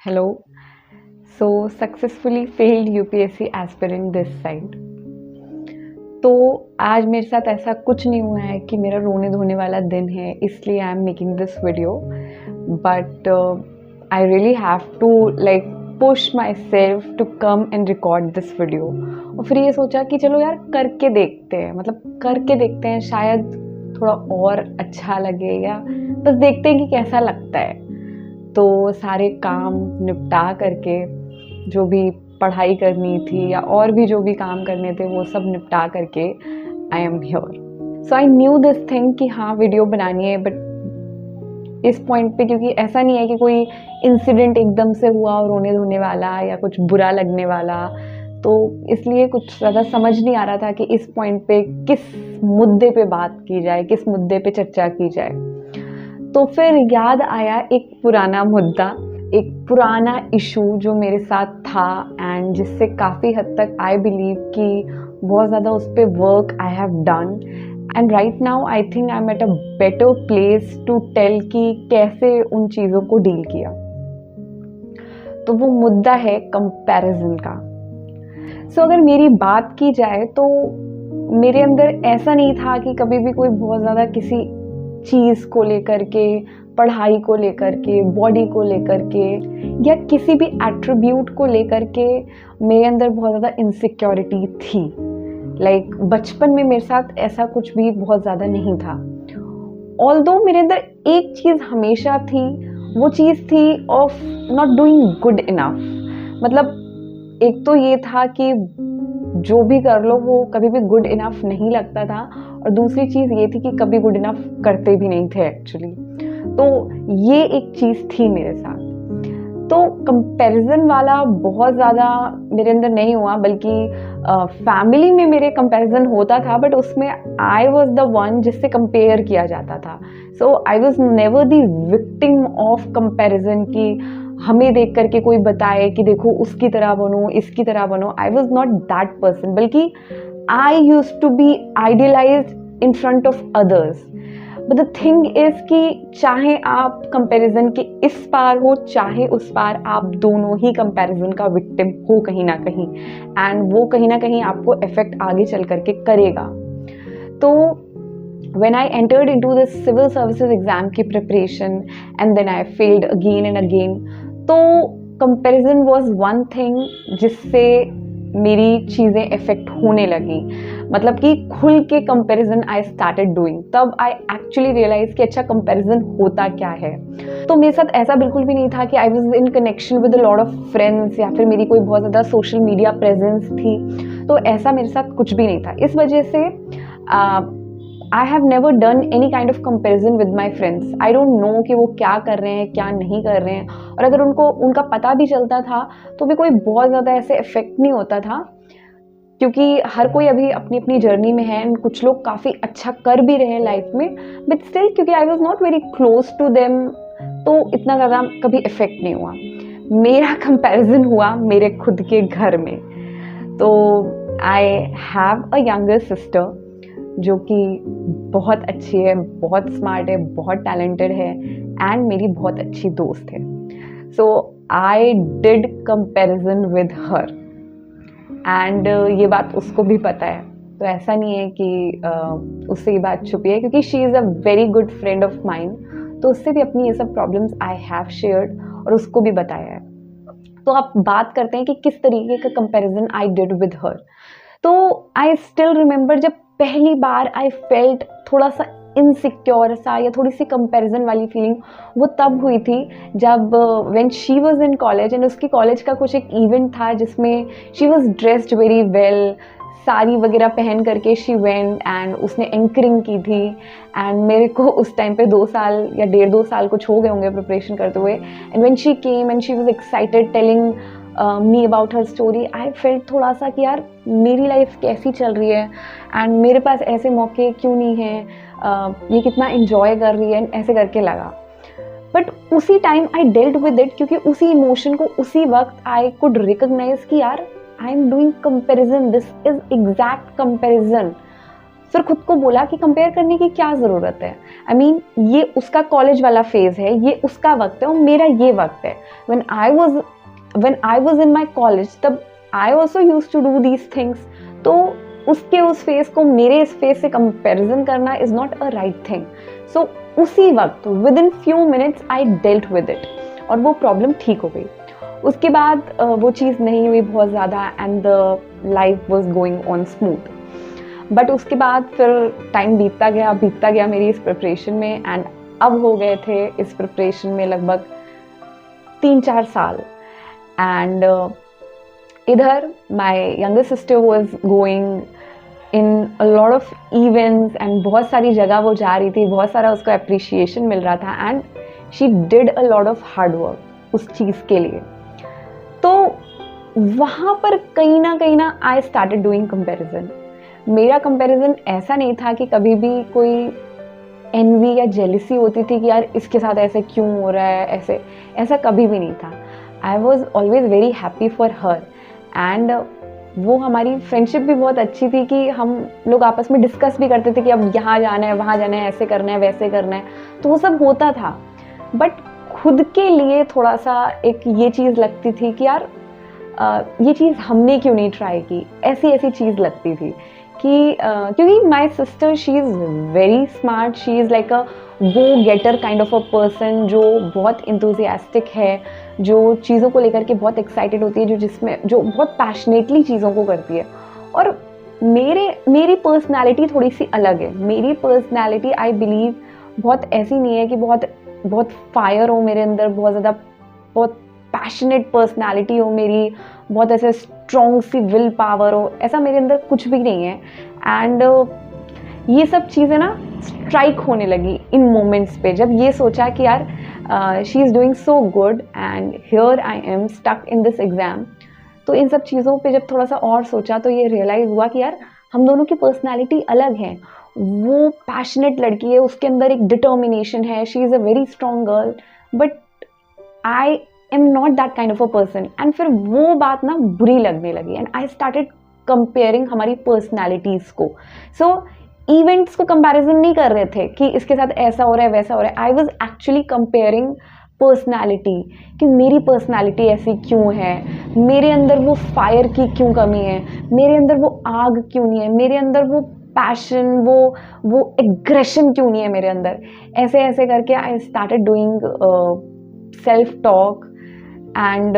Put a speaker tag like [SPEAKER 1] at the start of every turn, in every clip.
[SPEAKER 1] Hello. So successfully failed UPSC aspirant this side. तो आज मेरे साथ ऐसा कुछ नहीं हुआ है कि मेरा रोने धोने वाला दिन है, इसलिए I am making this video, but I really have to like push my self to come and record this video. और फिर ये सोचा कि चलो यार करके देखते हैं, मतलब करके देखते हैं, शायद थोड़ा और अच्छा लगे या बस देखते हैं कि कैसा लगता है। तो सारे काम निपटा करके, जो भी पढ़ाई करनी थी या और भी जो भी काम करने थे वो सब निपटा करके I am here. So I knew this thing कि हाँ वीडियो बनानी है, बट इस पॉइंट पे क्योंकि ऐसा नहीं है कि कोई इंसिडेंट एकदम से हुआ और रोने धोने वाला या कुछ बुरा लगने वाला, तो इसलिए कुछ ज़्यादा समझ नहीं आ रहा था कि इस पॉइंट पे किस मुद्दे पे बात की जाए, किस मुद्दे पे चर्चा की जाए। तो फिर याद आया एक पुराना मुद्दा, एक पुराना इशू जो मेरे साथ था एंड जिससे काफ़ी हद तक आई बिलीव कि बहुत ज़्यादा उस पर work I have done and right now I think I am at a better place to tell कि कैसे उन चीज़ों को डील किया। तो वो मुद्दा है कंपैरिजन का। सो अगर मेरी बात की जाए तो मेरे अंदर ऐसा नहीं था कि कभी भी कोई बहुत ज़्यादा किसी चीज़ को लेकर के, पढ़ाई को लेकर के, बॉडी को लेकर के या किसी भी एट्रीब्यूट को लेकर के मेरे अंदर बहुत ज़्यादा इनसिक्योरिटी थी। लाइक बचपन में मेरे साथ ऐसा कुछ भी बहुत ज़्यादा नहीं था। ऑल्दो मेरे अंदर एक चीज़ हमेशा थी, वो चीज़ थी of not doing good enough. मतलब एक तो ये था कि जो भी कर लो वो कभी भी गुड इनफ नहीं लगता था, और दूसरी चीज़ ये थी कि कभी गुड इनफ करते भी नहीं थे एक्चुअली। तो ये एक चीज़ थी मेरे साथ। तो कंपैरिजन वाला बहुत ज़्यादा मेरे अंदर नहीं हुआ, बल्कि फैमिली में मेरे कंपैरिजन होता था, बट उसमें आई वॉज द वन जिससे कंपेयर किया जाता था। So I was never the victim of comparison कि हमें देख करके कोई बताए कि देखो उसकी तरह बनो, इसकी तरह बनो। I was not that person, बल्कि I used to be idealized in front of others. But the thing is कि चाहे आप कंपैरिजन के इस पार हो चाहे उस पार, आप दोनों ही कंपैरिजन का विक्टिम हो कहीं ना कहीं, एंड वो कहीं ना कहीं आपको इफेक्ट आगे चल करके करेगा। तो when I entered into this civil services exam की preparation and then I failed again and again, तो comparison was one thing जिससे मेरी चीज़ें इफेक्ट होने लगी। मतलब कि खुल के कंपैरिजन आई स्टार्टेड डूइंग, तब आई एक्चुअली रियलाइज कि अच्छा कंपैरिजन होता क्या है। तो मेरे साथ ऐसा बिल्कुल भी नहीं था कि I was in connection with a lot of friends या फिर मेरी कोई बहुत ज़्यादा सोशल मीडिया प्रेजेंस थी, तो ऐसा मेरे साथ कुछ भी नहीं था। इस वजह से I have never done any kind of comparison with my friends. I don't know कि वो क्या कर रहे हैं, क्या नहीं कर रहे हैं, और अगर उनका पता भी चलता था तो भी कोई बहुत ज़्यादा ऐसे इफेक्ट नहीं होता था, क्योंकि हर कोई अभी अपनी अपनी जर्नी में है, कुछ लोग काफ़ी अच्छा कर भी रहे हैं लाइफ में, बट स्टिल क्योंकि I was not very close to them, तो इतना ज़्यादा कभी इफेक्ट नहीं हुआ। मेरा कंपैरिजन हुआ मेरे खुद के घर में। तो I have a younger sister जो कि बहुत अच्छी है, बहुत स्मार्ट है, बहुत टैलेंटेड है एंड मेरी बहुत अच्छी दोस्त है। So I did comparison with her and ये बात उसको भी पता है। तो ऐसा नहीं है कि उससे ये बात छुपी है, क्योंकि she is a very good friend of mine. तो उससे भी अपनी ये सब प्रॉब्लम्स आई हैव शेयर्ड और उसको भी बताया है। तो आप बात करते हैं कि किस तरीके का comparison I did with her. तो आई स्टिल रिमेंबर जब पहली बार आई फेल्ट थोड़ा सा इनसिक्योर सा या थोड़ी सी कंपैरिजन वाली फीलिंग, वो तब हुई थी जब when she was in college and उसकी कॉलेज का कुछ एक इवेंट था जिसमें she was dressed very well, sari वगैरह पहन करके शी वेंट एंड उसने एंकरिंग की थी। एंड मेरे को उस टाइम पे 2 साल या 1.5-2 साल कुछ हो गए होंगे प्रिपरेशन करते हुए, and when she came and she was excited telling me about her story, I felt थोड़ा सा कि यार मेरी लाइफ कैसी चल रही है एंड मेरे पास ऐसे मौके क्यों नहीं हैं, ये कितना इन्जॉय कर रही है, ऐसे करके लगा। बट उसी time I dealt with it, क्योंकि उसी इमोशन को उसी वक्त आई कुड रिकॉग्नाइज कि यार I am doing comparison, this is exact comparison. फिर खुद को बोला कि कंपेयर करने की क्या ज़रूरत है। आई मीन ये उसका कॉलेज वाला फेज़ है, ये उसका वक्त है और मेरा ये वक्त है। When I was in my college तब I also use to do these things. तो उसके उस फेज़ को मेरे इस फेज़ से कंपेरिजन करना is not a right thing. So उसी वक्त with in few minutes I dealt with it और वो प्रॉब्लम ठीक हो गई। उसके बाद वो चीज़ नहीं हुई बहुत ज़्यादा and the life was going on smooth. But उसके बाद फिर टाइम बीतता गया मेरी इस प्रिपरेशन में एंड अब हो गए थे इस प्रिपरेशन में लगभग 3-4 साल। एंड इधर my younger sister was going in a lot of events and बहुत सारी जगह वो जा रही थी, बहुत सारा उसको अप्रिशिएशन मिल रहा था and she did a lot of hard work उस चीज़ के लिए। तो वहाँ पर कहीं ना आई स्टार्टेड डूइंग कंपैरिजन। मेरा कंपैरिजन ऐसा नहीं था कि कभी भी कोई एनवी या जेलिसी होती थी कि यार इसके साथ ऐसे क्यों हो रहा है, ऐसा कभी भी नहीं था। I was always very happy for her and वो हमारी फ्रेंडशिप भी बहुत अच्छी थी कि हम लोग आपस में डिस्कस भी करते थे कि अब यहाँ जाना है, वहाँ जाना है, ऐसे करना है, वैसे करना है, तो वो सब होता था। बट खुद के लिए थोड़ा सा एक ये चीज़ लगती थी कि यार ये चीज़ हमने क्यों नहीं ट्राई की, ऐसी चीज़ लगती थी कि क्योंकि my sister she is very smart, she is like a go getter kind of a person जो बहुत इंथुजियास्टिक है, जो चीज़ों को लेकर के बहुत एक्साइटेड होती है, जो बहुत पैशनेटली चीज़ों को करती है। और मेरी पर्सनैलिटी थोड़ी सी अलग है। मेरी पर्सनैलिटी आई बिलीव बहुत ऐसी नहीं है कि बहुत फायर हो मेरे अंदर, बहुत पैशनेट पर्सनैलिटी हो मेरी, बहुत ऐसे स्ट्रॉन्ग सी विल पावर हो, ऐसा मेरे अंदर कुछ भी नहीं है। एंड ये सब चीज़ें ना स्ट्राइक होने लगी इन मोमेंट्स पे, जब ये सोचा कि यार she is doing so good and here I am stuck in this exam. तो इन सब चीज़ों पे जब थोड़ा सा और सोचा तो ये रियलाइज़ हुआ कि यार हम दोनों की पर्सनैलिटी अलग है। वो पैशनेट लड़की है, उसके अंदर एक डिटर्मिनेशन है, she is a very strong girl, but I am not that kind of a person. And फिर वो बात ना बुरी लगने लगी एंड आई स्टार्टेड कंपेयरिंग हमारी पर्सनैलिटीज़ को। सो इवेंट्स को कंपैरिजन नहीं कर रहे थे कि इसके साथ ऐसा हो रहा है, वैसा हो रहा है। I was actually comparing personality कि मेरी पर्सनैलिटी ऐसी क्यों है, मेरे अंदर वो फायर की क्यों कमी है, मेरे अंदर वो आग क्यों नहीं है, मेरे अंदर वो पैशन, वो एग्रेशन क्यों नहीं है मेरे अंदर। ऐसे करके I started doing self talk and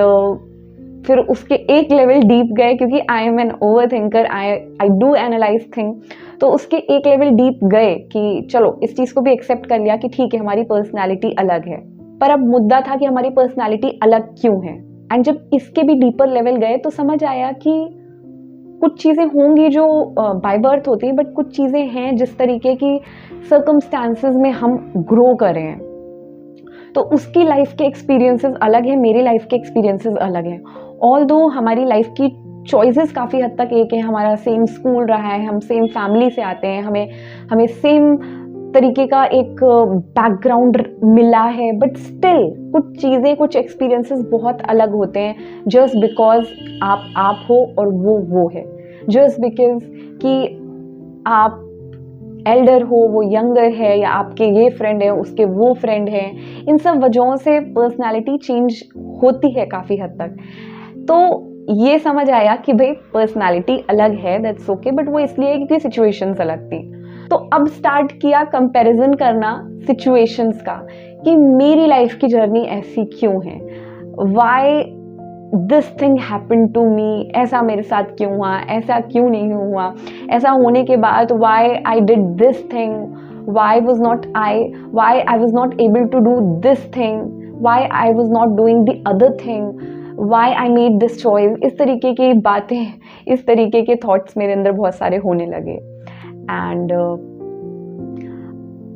[SPEAKER 1] फिर उसके एक लेवल डीप गए, क्योंकि I am an over thinker, I do analyse thing. तो उसके एक लेवल डीप गए कि चलो इस चीज़ को भी एक्सेप्ट कर लिया कि ठीक है हमारी पर्सनैलिटी अलग है, पर अब मुद्दा था कि हमारी पर्सनैलिटी अलग क्यों है। एंड जब इसके भी डीपर लेवल गए तो समझ आया कि कुछ चीज़ें होंगी जो बाय बर्थ होती हैं, बट कुछ चीज़ें हैं जिस तरीके की सर्कमस्टांसेस में हम ग्रो करें हैं, तो उसकी लाइफ के एक्सपीरियंसेस अलग हैं, मेरी लाइफ के एक्सपीरियंसेस अलग हैं। ऑल्दो हमारी लाइफ की चॉइसेस काफ़ी हद तक एक है, हमारा सेम स्कूल रहा है, हम सेम फैमिली से आते हैं, हमें सेम तरीके का एक बैकग्राउंड मिला है, बट स्टिल कुछ चीज़ें, कुछ एक्सपीरियंसेस बहुत अलग होते हैं जस्ट बिकॉज आप हो और वो है, जस्ट बिकॉज कि आप एल्डर हो, वो यंगर है, या आपके ये फ्रेंड है उसके वो फ्रेंड है। इन सब वजहों से पर्सनालिटी चेंज होती है काफ़ी हद तक। तो ये समझ आया कि भाई पर्सनालिटी अलग है, दैट्स ओके, बट वो इसलिए क्योंकि सिचुएशंस अलग थी। तो अब स्टार्ट किया कंपैरिजन करना सिचुएशंस का कि मेरी लाइफ की जर्नी ऐसी क्यों है, why this thing happen to me, ऐसा मेरे साथ क्यों हुआ, ऐसा क्यों नहीं हुआ, ऐसा होने के बाद why I did this thing, why I was not able to do this thing, why I was not doing the other thing, why I made this choice. इस तरीके की बातें, इस तरीके के थॉट्स मेरे अंदर बहुत सारे होने लगे। एंड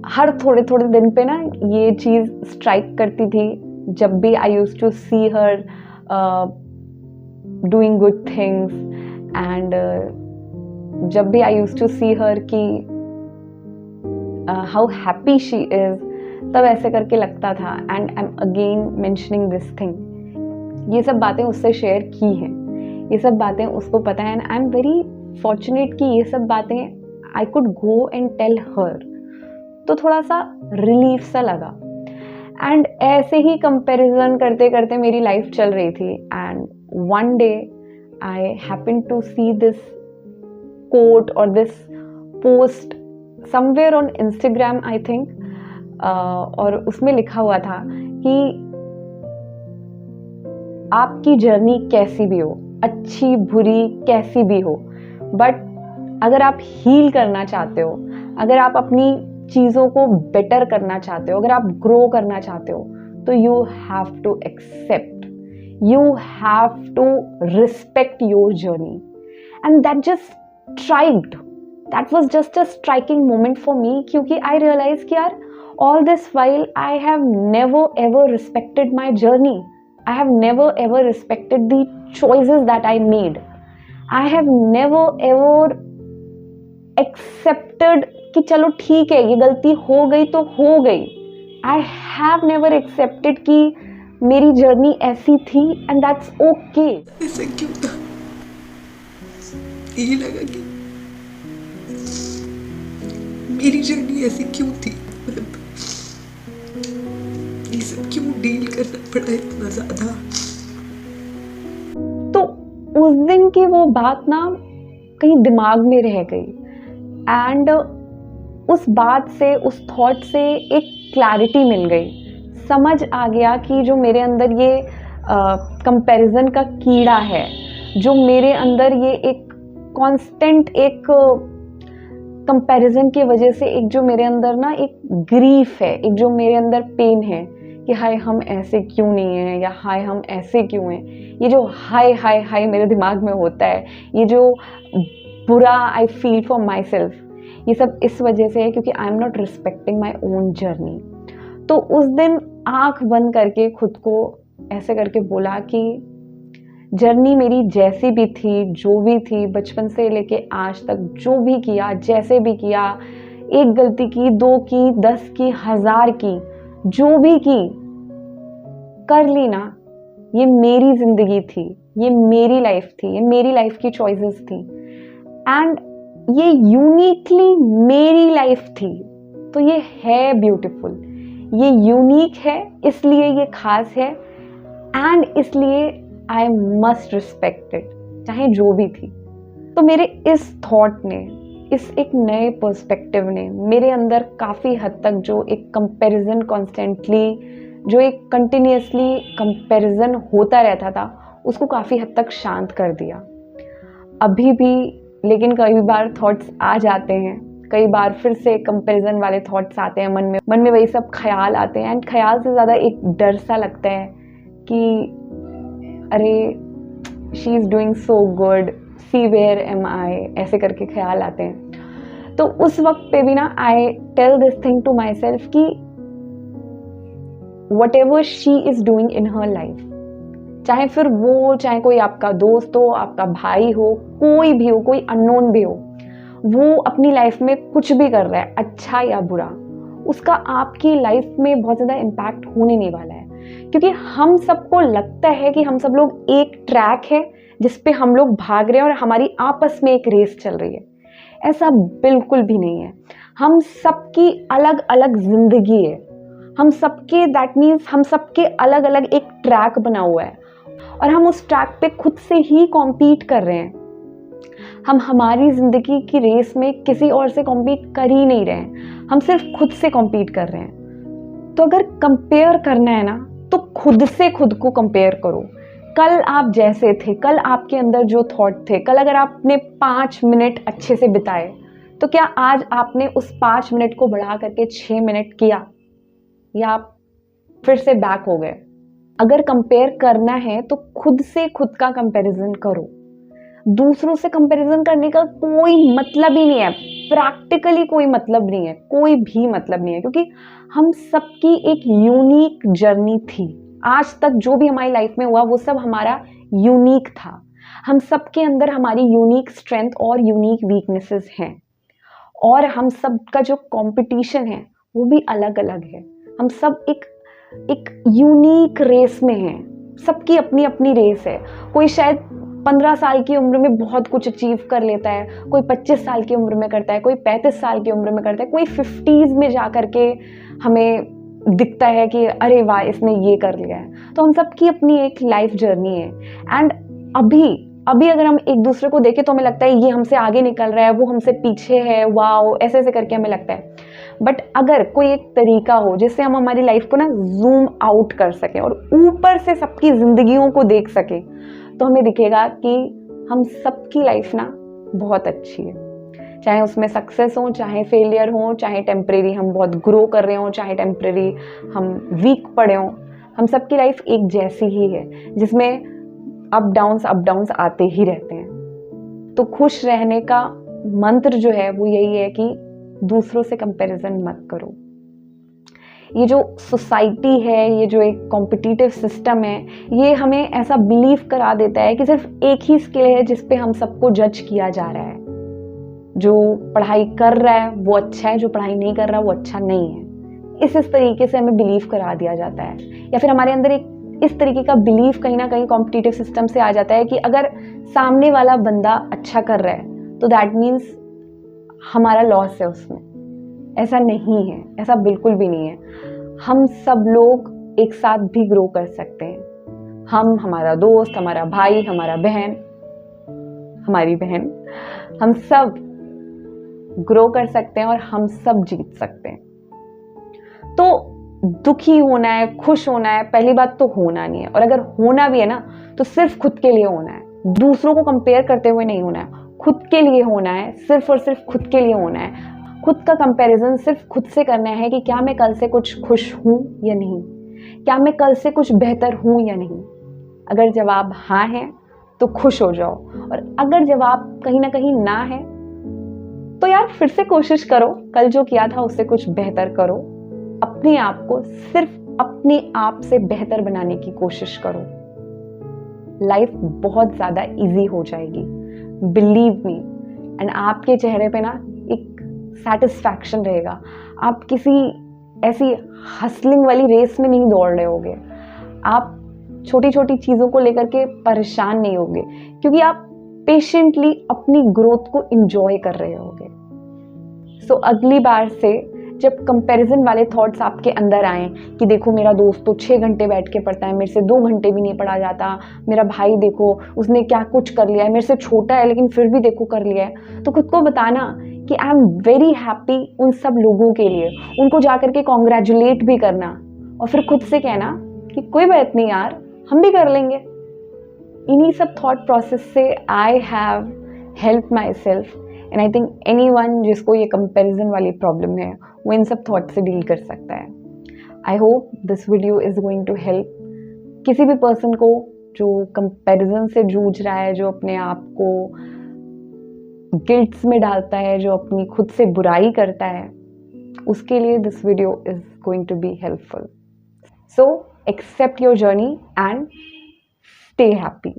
[SPEAKER 1] हर थोड़े थोड़े दिन पे ना ये चीज़ स्ट्राइक करती थी, जब भी I used to see her doing good things and जब भी आई यूज्ड टू सी हर कि हाउ हैप्पी शी इज़, तब ऐसे करके लगता था। And I M again mentioning this thing, ये सब बातें उससे शेयर की हैं, ये सब बातें उसको पता है, and I am very fortunate कि ये सब बातें I could go and tell her, तो थोड़ा सा रिलीफ सा लगा। एंड ऐसे ही कंपैरिजन करते करते मेरी लाइफ चल रही थी, and one day I happen to see this quote और this post somewhere on Instagram I think, और उसमें लिखा हुआ था कि आपकी जर्नी कैसी भी हो, अच्छी बुरी कैसी भी हो, बट अगर आप हील करना चाहते हो, अगर आप अपनी चीज़ों को बेटर करना चाहते हो, अगर आप ग्रो करना चाहते हो, तो you have to accept, you have to respect your journey. And that was just a striking moment for me, क्योंकि आई रियलाइज कि यार all this while I have never ever respected my journey. I have never ever respected the choices that I made. I have never ever accepted कि चलो ठीक है, ये गलती हो गई तो हो गई. I have never accepted कि मेरी जर्नी ऐसी थी and that's okay.
[SPEAKER 2] ऐसा क्यों था? ये लगा कि मेरी जर्नी ऐसी क्यों थी, ये सब क्यों डील करना पड़ा इतना ज्यादा।
[SPEAKER 1] तो उस दिन की वो बात ना कहीं दिमाग में रह गई, एंड उस बात से, उस थॉट से एक क्लैरिटी मिल गई। समझ आ गया कि जो मेरे अंदर ये कंपैरिजन का कीड़ा है, जो मेरे अंदर ये एक कांस्टेंट एक कंपैरिजन की वजह से एक जो मेरे अंदर ना एक ग्रीफ है, एक जो मेरे अंदर पेन है कि हाय हम ऐसे क्यों नहीं हैं, या हाय हम ऐसे क्यों हैं, ये जो हाय हाय हाय मेरे दिमाग में होता है, ये जो बुरा I feel for my self, ये सब इस वजह से है क्योंकि I am not respecting my own journey. तो उस दिन आँख बंद करके खुद को ऐसे करके बोला कि जर्नी मेरी जैसी भी थी, जो भी थी, बचपन से लेके आज तक जो भी किया, जैसे भी किया, एक गलती की, 2 की, 10 की, 1000 की, जो भी की, कर ली ना, ये मेरी जिंदगी थी, ये मेरी लाइफ थी, ये मेरी लाइफ की चॉइसेस थी, एंड ये यूनिकली मेरी लाइफ थी। तो ये है ब्यूटीफुल, ये यूनिक है, इसलिए ये खास है, एंड इसलिए आई मस्ट रिस्पेक्ट इट, चाहे जो भी थी। तो मेरे इस थॉट ने, इस एक नए पर्सपेक्टिव ने मेरे अंदर काफ़ी हद तक जो एक कंपैरिजन कॉन्स्टेंटली, जो एक कंटिन्यूसली कंपैरिजन होता रहता था, उसको काफ़ी हद तक शांत कर दिया। अभी भी लेकिन कई बार थॉट्स आ जाते हैं, कई बार फिर से कंपैरिजन वाले थॉट्स आते हैं मन में वही सब ख्याल आते हैं, एंड ख्याल से ज़्यादा एक डर सा लगता है कि अरे she is doing so good, see where am I, ऐसे करके ख्याल आते हैं। तो उस वक्त पे भी ना I tell this thing to myself कि whatever she is doing in her life, चाहे फिर वो, चाहे कोई आपका दोस्त हो, आपका भाई हो, कोई भी हो, कोई अननोन भी हो, वो अपनी लाइफ में कुछ भी कर रहा है, अच्छा या बुरा, उसका आपकी लाइफ में बहुत ज़्यादा इम्पैक्ट होने नहीं वाला है। क्योंकि हम सबको लगता है कि हम सब लोग एक ट्रैक है जिस पे हम लोग भाग रहे हैं और हमारी आपस में एक रेस चल रही है। ऐसा बिल्कुल भी नहीं है। हम सबकी अलग अलग जिंदगी है, हम सबके, दैट मीन्स हम सबके अलग अलग एक ट्रैक बना हुआ है, और हम उस ट्रैक पे खुद से ही कॉम्पीट कर रहे हैं। हम हमारी ज़िंदगी की रेस में किसी और से कॉम्पीट कर ही नहीं रहे हैं, हम सिर्फ खुद से कॉम्पीट कर रहे हैं। तो अगर कंपेयर करना है ना, तो खुद से खुद को कंपेयर करो। कल आप जैसे थे, कल आपके अंदर जो थॉट थे, कल अगर आपने 5 मिनट अच्छे से बिताए, तो क्या आज आपने उस 5 मिनट को बढ़ा करके 6 मिनट किया, या आप फिर से बैक हो गए? अगर कंपेयर करना है तो खुद से खुद का कंपैरिजन करो। दूसरों से कंपैरिजन करने का कोई मतलब ही नहीं है, प्रैक्टिकली कोई मतलब नहीं है, कोई भी मतलब नहीं है, क्योंकि हम सबकी एक यूनिक जर्नी थी। आज तक जो भी हमारी लाइफ में हुआ वो सब हमारा यूनिक था। हम सबके अंदर हमारी यूनिक स्ट्रेंथ और यूनिक वीकनेसेस हैं, और हम सब का जो कंपटीशन है वो भी अलग अलग है। हम सब एक यूनिक रेस में हैं, सबकी अपनी अपनी रेस है। कोई शायद 15 साल की उम्र में बहुत कुछ अचीव कर लेता है, कोई 25 साल की उम्र में करता है, कोई 35 साल की उम्र में करता है, कोई 50s में जा करके हमें दिखता है कि अरे वाह इसने ये कर लिया है। तो हम सबकी अपनी एक लाइफ जर्नी है एंड अभी अगर हम एक दूसरे को देखें तो हमें लगता है ये हमसे आगे निकल रहा है, वो हमसे पीछे है, वाओ ऐसे ऐसे करके हमें लगता है। बट अगर कोई एक तरीका हो जिससे हम हमारी लाइफ को ना जूम आउट कर सकें और ऊपर से सबकी जिंदगियों को देख सकें, तो हमें दिखेगा कि हम सबकी लाइफ ना बहुत अच्छी है। चाहे उसमें सक्सेस हो, चाहे फेलियर हो, चाहे टेम्परेरी हम बहुत ग्रो कर रहे हो, चाहे टेम्परेरी हम वीक पड़े हों, हम सबकी लाइफ एक जैसी ही है जिसमें अप डाउन्स आते ही रहते हैं। तो खुश रहने का मंत्र जो है वो यही है कि दूसरों से कंपैरिजन मत करो। ये जो सोसाइटी है, ये जो एक कॉम्पिटिटिव सिस्टम है, ये हमें ऐसा बिलीव करा देता है कि सिर्फ एक ही स्किल है जिस पे हम सबको जज किया जा रहा है। जो पढ़ाई कर रहा है वो अच्छा है, जो पढ़ाई नहीं कर रहा वो अच्छा नहीं है। इस तरीके से हमें बिलीव करा दिया जाता है, या फिर हमारे अंदर एक इस तरीके का बिलीव कहीं ना कहीं कॉम्पिटिटिव सिस्टम से आ जाता है कि अगर सामने वाला बंदा अच्छा कर रहा है तो दैट मीन्स हमारा लॉस है उसमें। ऐसा नहीं है, ऐसा बिल्कुल भी नहीं है। हम सब लोग एक साथ भी ग्रो कर सकते हैं। हम, हमारा दोस्त, हमारा भाई, हमारा बहन, हमारी बहन, हम सब ग्रो कर सकते हैं और हम सब जीत सकते हैं। तो दुखी होना है, खुश होना है, पहली बात तो होना नहीं है, और अगर होना भी है ना तो सिर्फ खुद के लिए होना है, दूसरों को कंपेयर करते हुए नहीं होना है। खुद के लिए होना है, सिर्फ और सिर्फ खुद के लिए होना है। खुद का कंपैरिजन सिर्फ खुद से करना है कि क्या मैं कल से कुछ खुश हूं या नहीं, क्या मैं कल से कुछ बेहतर हूं या नहीं। अगर जवाब हाँ है तो खुश हो जाओ, और अगर जवाब कहीं ना कहीं ना है तो यार फिर से कोशिश करो, कल जो किया था उससे कुछ बेहतर करो। अपने आप को सिर्फ अपने आप से बेहतर बनाने की कोशिश करो। लाइफ बहुत ज्यादा इजी हो जाएगी, बिलीव मी। एंड आपके चेहरे पे ना एक सेटिस्फैक्शन रहेगा। आप किसी ऐसी हसलिंग वाली रेस में नहीं दौड़ रहे होगे। आप छोटी छोटी चीजों को लेकर के परेशान नहीं होगे, क्योंकि आप पेशेंटली अपनी ग्रोथ को एंजॉय कर रहे होगे। सो अगली बार से जब कंपैरिजन वाले थॉट्स आपके अंदर आए कि देखो मेरा दोस्त तो 6 घंटे बैठ के पढ़ता है, मेरे से 2 घंटे भी नहीं पढ़ा जाता, मेरा भाई देखो उसने क्या कुछ कर लिया है, मेरे से छोटा है लेकिन फिर भी देखो कर लिया है, तो खुद को बताना कि आई एम वेरी हैप्पी उन सब लोगों के लिए। उनको जाकर के कॉन्ग्रेचुलेट भी करना, और फिर खुद से कहना कि कोई बात नहीं यार, हम भी कर लेंगे। इन्हीं सब थॉट प्रोसेस से I have help my self, and I think anyone जिसको ये कंपैरिजन वाली प्रॉब्लम है वो इन सब थॉट से डील कर सकता है। I hope this video is going to help किसी भी पर्सन को जो कंपैरिजन से जूझ रहा है, जो अपने आप को गिल्ट्स में डालता है, जो अपनी खुद से बुराई करता है, उसके लिए this video is going to be helpful. So accept your journey and stay happy.